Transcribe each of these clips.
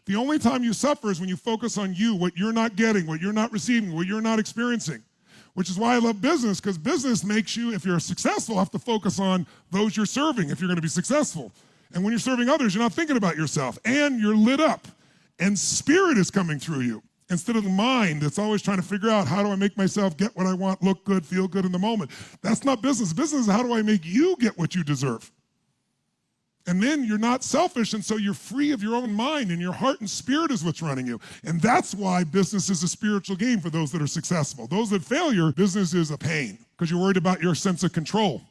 The only time you suffer is when you focus on you, what you're not getting, what you're not receiving, what you're not experiencing. Which is why I love business, because business makes you, if you're successful, have to focus on those you're serving if you're going to be successful. And when you're serving others, you're not thinking about yourself, and you're lit up, and spirit is coming through you. Instead of the mind that's always trying to figure out, how do I make myself get what I want, look good, feel good in the moment? That's not business. Business is how do I make you get what you deserve? And then you're not selfish, and so you're free of your own mind, and your heart and spirit is what's running you. And that's why business is a spiritual game for those that are successful. Those that failure, business is a pain, because you're worried about your sense of control.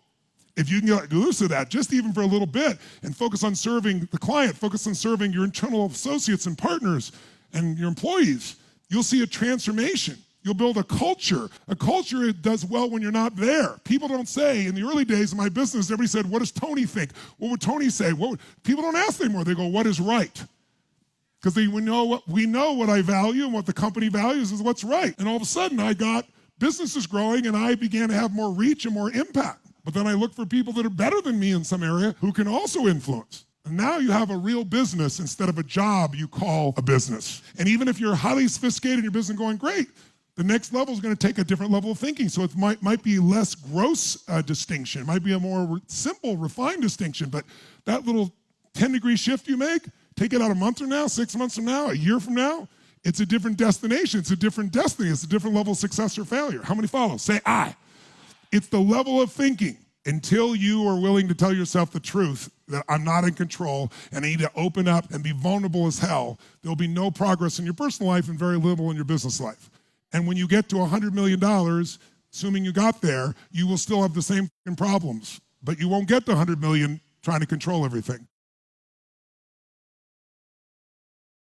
If you can get loose of that, just even for a little bit, and focus on serving the client, focus on serving your internal associates and partners and your employees, you'll see a transformation. You'll build a culture. A culture does well when you're not there. People don't say, in the early days of my business, everybody said, what does Tony think? What would Tony say? People don't ask anymore. They go, what is right? Because we know what I value and what the company values is what's right. And all of a sudden, I got businesses growing, and I began to have more reach and more impact. But then I look for people that are better than me in some area who can also influence. And now you have a real business instead of a job you call a business. And even if you're highly sophisticated in your business going great, the next level is going to take a different level of thinking. So it might be less gross distinction. It might be a more simple, refined distinction. But that little 10-degree shift you make, take it out a month from now, 6 months from now, a year from now, it's a different destination. It's a different destiny. It's a different level of success or failure. How many follow? Say I. It's the level of thinking. Until you are willing to tell yourself the truth that I'm not in control and I need to open up and be vulnerable as hell, there'll be no progress in your personal life and very little in your business life. And when you get to $100 million, assuming you got there, you will still have the same problems. But you won't get to $100 million trying to control everything.